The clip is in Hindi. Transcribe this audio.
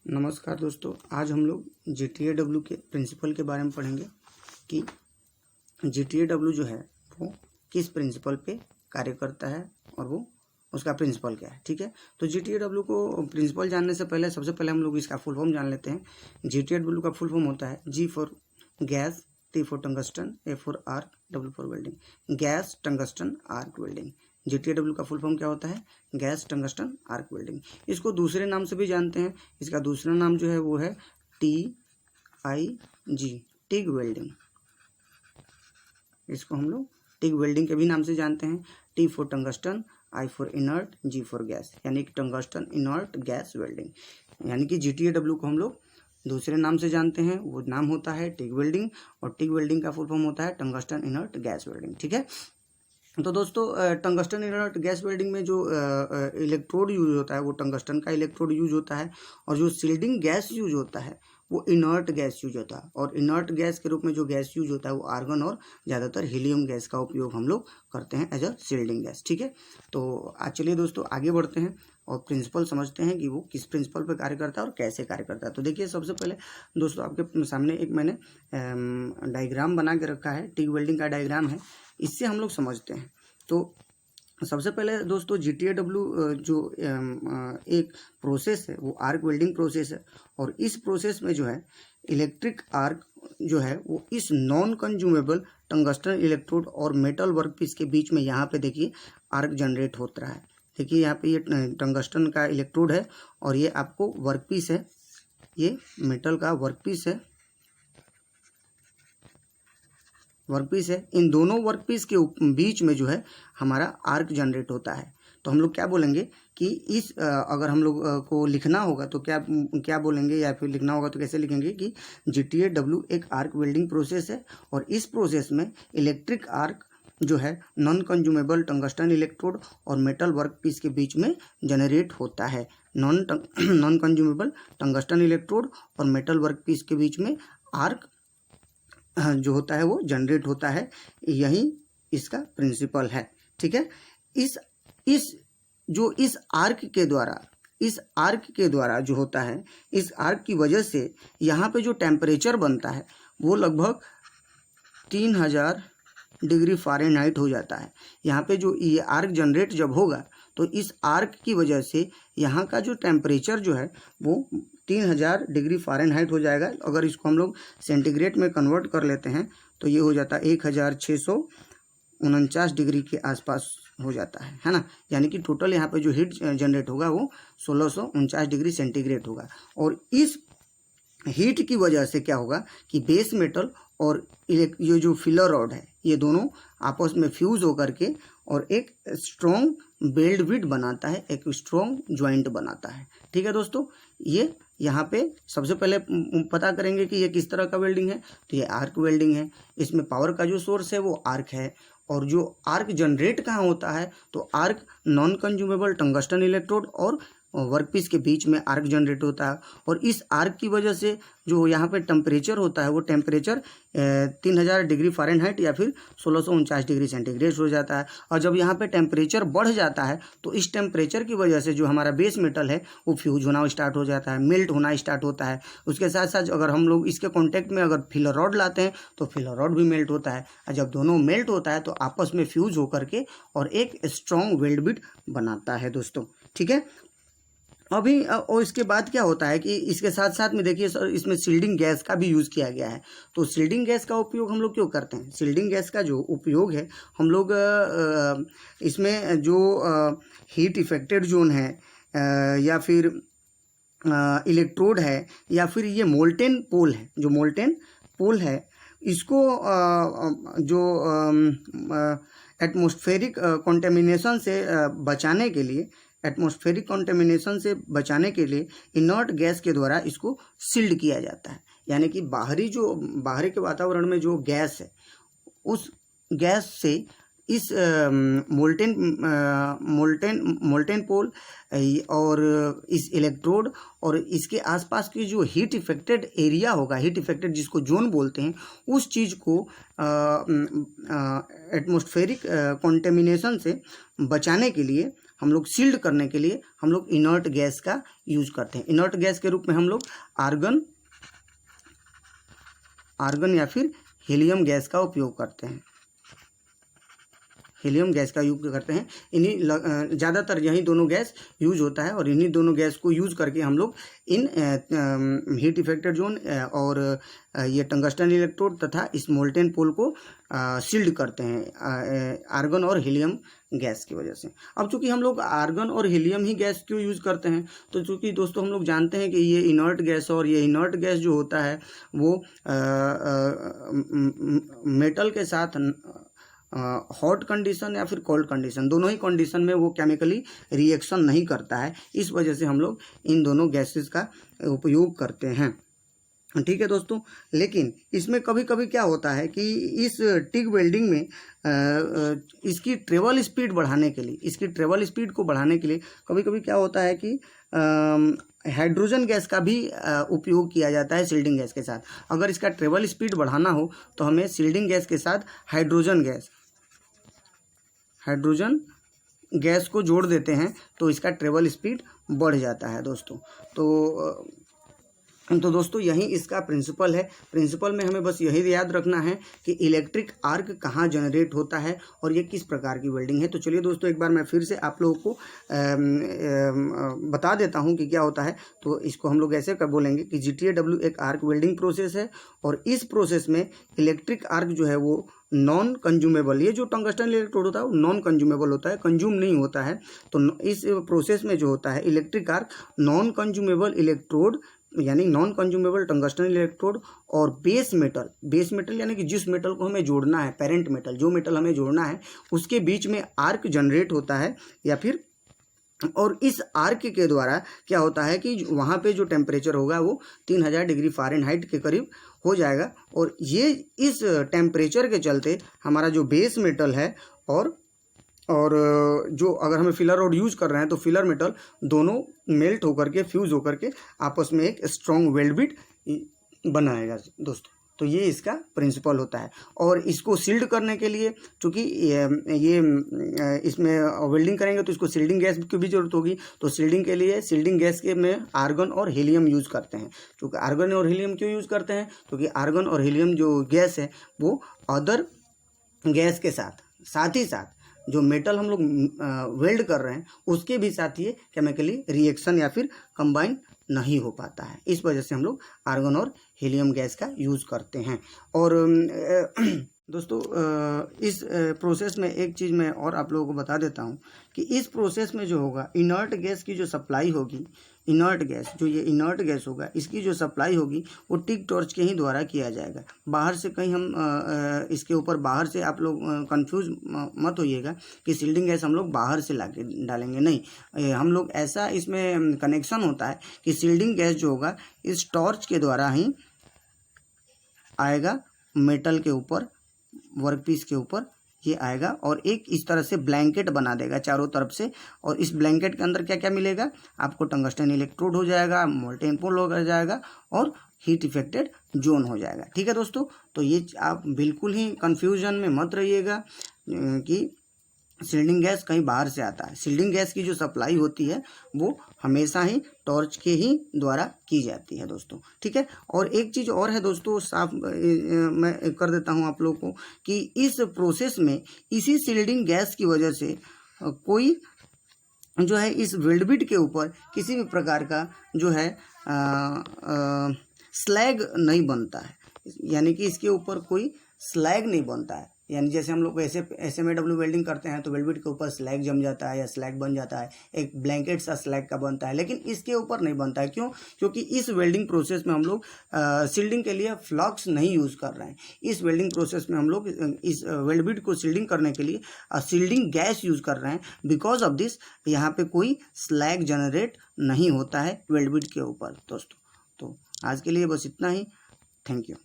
नमस्कार दोस्तों, आज हम लोग GTAW के प्रिंसिपल के बारे में पढ़ेंगे कि GTAW जो है वो किस प्रिंसिपल पे कार्य करता है और वो उसका प्रिंसिपल क्या है। ठीक है, तो GTAW को प्रिंसिपल जानने से पहले सबसे पहले हम लोग इसका फुल फॉर्म जान लेते हैं। GTAW का फुल फॉर्म होता है G for gas, T for tungsten, A for arc, W for welding. Gas tungsten arc welding. GTAW का फुल फॉर्म क्या होता है? Gas tungsten arc welding. इसको दूसरे नाम से भी जानते हैं। इसका दूसरा नाम जो है वो है TIG, टिग वेल्डिंग। इसको हम लोग टिग वेल्डिंग के भी नाम से जानते हैं। T for tungsten, I for inert, G for gas, यानी कि टंगस्टन इनर्ट गैस वेल्डिंग। यानी कि GTAW को हम लोग दूसरे नाम से जानते हैं, वो नाम होता है टिग वेल्डिंग, और टिग वेल्डिंग का फुल फॉर्म होता है टंगस्टन इनर्ट गैस वेल्डिंग। ठीक है, तो दोस्तों टंगस्टन इनर्ट गैस वेल्डिंग में जो इलेक्ट्रोड यूज होता है वो टंगस्टन का इलेक्ट्रोड यूज होता है, और जो सील्डिंग गैस यूज होता है वो इनर्ट गैस यूज होता है। और इनर्ट गैस के रूप में जो गैस यूज होता है वो आर्गन और ज़्यादातर हीलियम गैस का उपयोग हम लोग करते हैं एज अ सील्डिंग गैस। ठीक है, तो आज चलिए दोस्तों आगे बढ़ते हैं और प्रिंसिपल समझते हैं कि वो किस प्रिंसिपल पे कार्य करता है और कैसे कार्य करता है। तो देखिए, सबसे पहले दोस्तों आपके सामने एक मैंने डायग्राम बना के रखा है, टिग वेल्डिंग का डायग्राम है, इससे हम लोग समझते हैं। तो सबसे पहले दोस्तों GTAW जो एक प्रोसेस है वो आर्क वेल्डिंग प्रोसेस है, और इस प्रोसेस में जो है इलेक्ट्रिक आर्क जो है वो इस नॉन कंज्यूमेबल टंगस्टन इलेक्ट्रोड और मेटल वर्कपीस के बीच में यहाँ पे देखिए आर्क जनरेट होता है। देखिए यहाँ पे ये टंगस्टन का इलेक्ट्रोड है और ये आपको वर्कपीस है, ये मेटल का वर्कपीस है, इन दोनों वर्कपीस के बीच में जो है हमारा आर्क जनरेट होता है। तो हम लोग क्या बोलेंगे कि इस अगर हम लोग को लिखना होगा तो क्या बोलेंगे, या फिर लिखना होगा तो कैसे लिखेंगे कि GTAW एक आर्क वेल्डिंग प्रोसेस है, और इस प्रोसेस में इलेक्ट्रिक आर्क जो है नॉन कंज्यूमेबल टंगस्टन इलेक्ट्रोड और मेटल वर्कपीस के बीच में जनरेट होता है। नॉन कंज्यूमेबल टंगस्टन इलेक्ट्रोड और मेटल वर्कपीस के बीच में आर्क जो होता है वो जनरेट होता है। यही इसका प्रिंसिपल है। ठीक है, इस आर्क के द्वारा जो होता है, इस आर्क की वजह से यहाँ पे जो टेम्परेचर बनता है वो लगभग 3000 डिग्री फ़ारेनहाइट हो जाता है। यहाँ पे जो ये आर्क जनरेट जब होगा तो इस आर्क की वजह से यहाँ का जो टेम्परेचर जो है वो 3000 डिग्री फ़ारेनहाइट हो जाएगा। अगर इसको हम लोग सेंटीग्रेड में कन्वर्ट कर लेते हैं तो ये हो जाता है 1649 डिग्री के आसपास हो जाता है ना। यानी कि टोटल यहाँ पे जो हीट जनरेट होगा वो 1649 डिग्री सेंटीग्रेड होगा। और इस हीट की वजह से क्या होगा कि बेस मेटल और ये जो फिलर रॉड है ये दोनों आपस में फ्यूज होकर के और एक स्ट्रॉन्ग बेल्ट विड बनाता है, एक स्ट्रॉन्ग ज्वाइंट बनाता है। ठीक है दोस्तों, ये यहाँ पे सबसे पहले पता करेंगे कि ये किस तरह का वेल्डिंग है। तो ये आर्क वेल्डिंग है, इसमें पावर का जो सोर्स है वो आर्क है, और जो आर्क जनरेट कहाँ होता है तो arc non consumable tungsten electrode और वर्कपीस के बीच में आर्क जनरेट होता है। और इस आर्क की वजह से जो यहाँ पे टेम्परेचर होता है वो टेम्परेचर 3000 डिग्री फ़ारेनहाइट या फिर 1649 डिग्री सेंटीग्रेड हो जाता है। और जब यहाँ पे टेम्परेचर बढ़ जाता है तो इस टेम्परेचर की वजह से जो हमारा बेस मेटल है वो फ्यूज होना स्टार्ट हो जाता है, मेल्ट होना स्टार्ट होता है। उसके साथ साथ अगर हम लोग इसके कॉन्टेक्ट में अगर फिलर रॉड लाते हैं तो फिलर रॉड भी मेल्ट होता है, और जब दोनों मेल्ट होता है तो आपस में फ्यूज होकर के और एक स्ट्रॉन्ग वेल्ड बिट बनाता है दोस्तों। ठीक है, अभी और इसके बाद क्या होता है कि इसके साथ साथ में देखिए सर, इसमें सील्डिंग गैस का भी यूज़ किया गया है। तो सील्डिंग गैस का उपयोग हम लोग क्यों करते हैं? सील्डिंग गैस का जो उपयोग है हम लोग इसमें जो हीट इफेक्टेड जोन है या फिर इलेक्ट्रोड है या फिर ये मोल्टेन पोल है, जो मोल्टेन पोल है इसको जो एटमॉस्फेरिक कंटेमिनेशन से बचाने के लिए इनर्ट गैस के द्वारा इसको सील्ड किया जाता है। यानी कि बाहरी के वातावरण में जो गैस है उस गैस से इस मोल्टेन पोल और इस इलेक्ट्रोड और इसके आसपास की जो हीट इफेक्टेड एरिया होगा, हीट इफेक्टेड जिसको जोन बोलते हैं, उस चीज़ को एटमॉस्फेरिक कंटेमिनेशन से बचाने के लिए हम लोग सील्ड करने के लिए हम लोग इनर्ट गैस का यूज करते हैं। इनर्ट गैस के रूप में हम लोग आर्गन या फिर हीलियम गैस का उपयोग करते हैं। हीलियम गैस का यूज करते हैं। इन्हीं ज़्यादातर यही दोनों गैस यूज होता है और इन्हीं दोनों गैस को यूज करके हम लोग इन हीट इफेक्टेड जोन और ये टंगस्टन इलेक्ट्रोड तथा इस मोल्टेन पोल को सील्ड करते हैं आर्गन और हीलियम गैस की वजह से। अब चूंकि हम लोग आर्गन और हीलियम ही गैस क्यों यूज़ करते हैं, तो चूंकि दोस्तों हम लोग जानते हैं कि ये इनर्ट गैस और ये इनर्ट गैस जो होता है वो मेटल के साथ हॉट कंडीशन या फिर कोल्ड कंडीशन, दोनों ही कंडीशन में वो केमिकली रिएक्शन नहीं करता है। इस वजह से हम लोग इन दोनों गैसेस का उपयोग करते हैं। ठीक है दोस्तों, लेकिन इसमें कभी कभी क्या होता है कि इस टिग वेल्डिंग में इसकी ट्रेवल स्पीड बढ़ाने के लिए, इसकी ट्रेवल स्पीड को बढ़ाने के लिए कभी कभी क्या होता है कि हाइड्रोजन गैस का भी उपयोग किया जाता है सील्डिंग गैस के साथ। अगर इसका ट्रेवल स्पीड बढ़ाना हो तो हमें सील्डिंग गैस के साथ हाइड्रोजन गैस को जोड़ देते हैं तो इसका ट्रेवल स्पीड बढ़ जाता है दोस्तों। तो दोस्तों यही इसका प्रिंसिपल है। प्रिंसिपल में हमें बस यही याद रखना है कि इलेक्ट्रिक आर्क कहाँ जनरेट होता है और ये किस प्रकार की वेल्डिंग है। तो चलिए दोस्तों एक बार मैं फिर से आप लोगों को बता देता हूँ कि क्या होता है। तो इसको हम लोग ऐसे कर बोलेंगे कि GTAW एक आर्क वेल्डिंग प्रोसेस है और इस प्रोसेस में इलेक्ट्रिक आर्क जो है वो नॉन कंज्यूमेबल, ये जो टंगस्टन इलेक्ट्रोड होता है वो नॉन कंज्यूमेबल होता है, कंज्यूम नहीं होता है। तो इस प्रोसेस में जो होता है electric arc non consumable electrode यानी नॉन कंज्यूमेबल टंगस्टन इलेक्ट्रोड और बेस मेटल यानी कि जिस मेटल को हमें जोड़ना है, पेरेंट मेटल, जो मेटल हमें जोड़ना है उसके बीच में आर्क जनरेट होता है या फिर, और इस आर्क के द्वारा क्या होता है कि वहाँ पे जो टेम्परेचर होगा वो 3000 डिग्री फ़ारेनहाइट के करीब हो जाएगा। और ये इस टेम्परेचर के चलते हमारा जो बेस मेटल है और जो अगर हमें फिलर रॉड यूज़ कर रहे हैं तो फिलर मेटल दोनों मेल्ट होकर के, फ्यूज़ होकर के आपस में एक स्ट्रॉन्ग वेल्ड बिट बनाएगा दोस्तों। तो ये इसका प्रिंसिपल होता है। और इसको सील्ड करने के लिए चूँकि ये इसमें वेल्डिंग करेंगे तो इसको सील्डिंग गैस की भी जरूरत होगी। तो सील्डिंग के लिए सील्डिंग गैस के में आर्गन और हीलियम यूज़ करते हैं। क्योंकि आर्गन और हीलियम क्यों यूज़ करते हैं, क्योंकि आर्गन और हीलियम जो गैस है वो अदर गैस के साथ ही साथ जो मेटल हम लोग वेल्ड कर रहे हैं उसके भी साथ ये केमिकली रिएक्शन या फिर कंबाइन नहीं हो पाता है। इस वजह से हम लोग आर्गन और हीलियम गैस का यूज़ करते हैं। और दोस्तों इस प्रोसेस में एक चीज़ मैं और आप लोगों को बता देता हूँ कि इस प्रोसेस में जो होगा इनर्ट गैस की जो सप्लाई होगी, इनर्ट गैस जो ये इनर्ट गैस होगा इसकी जो सप्लाई होगी वो टिग टॉर्च के ही द्वारा किया जाएगा। बाहर से कहीं हम इसके ऊपर बाहर से आप लोग कंफ्यूज मत होइएगा कि सील्डिंग गैस हम लोग बाहर से ला के डालेंगे, नहीं। हम लोग ऐसा इसमें कनेक्शन होता है कि सील्डिंग गैस जो होगा इस टॉर्च के द्वारा ही आएगा, मेटल के ऊपर, वर्कपीस के ऊपर ये आएगा और एक इस तरह से ब्लैंकेट बना देगा चारों तरफ से। और इस ब्लैंकेट के अंदर क्या क्या मिलेगा आपको, टंगस्टन इलेक्ट्रोड हो जाएगा, मोल्टेन पोल हो जाएगा और हीट इफेक्टेड जोन हो जाएगा। ठीक है दोस्तों, तो ये आप बिल्कुल ही कंफ्यूजन में मत रहिएगा कि सील्डिंग गैस कहीं बाहर से आता है। सील्डिंग गैस की जो सप्लाई होती है वो हमेशा ही टॉर्च के ही द्वारा की जाती है दोस्तों। ठीक है, और एक चीज़ और है दोस्तों, साफ मैं कर देता हूँ आप लोगों को कि इस प्रोसेस में इसी सील्डिंग गैस की वजह से कोई जो है इस वेल्ड बिट के ऊपर किसी भी प्रकार का जो है स्लैग नहीं बनता है, यानी कि इसके ऊपर कोई स्लैग नहीं बनता है। यानी जैसे हम लोग ऐसे SMAW वेल्डिंग करते हैं तो वेल्ड के ऊपर स्लैग जम जाता है या स्लैग बन जाता है, एक ब्लैंकेट सा स्लैग का बनता है, लेकिन इसके ऊपर नहीं बनता है। क्यों? क्योंकि इस वेल्डिंग प्रोसेस में हम लोग सील्डिंग के लिए फ्लक्स नहीं यूज़ कर रहे हैं। इस वेल्डिंग प्रोसेस में हम लोग इस वेल्ड को सील्डिंग करने के लिए सील्डिंग गैस यूज़ कर रहे हैं। बिकॉज ऑफ दिस यहाँ पे कोई स्लैग जनरेट नहीं होता है वेल्ड के ऊपर दोस्तों। तो आज के लिए बस इतना ही। Thank you.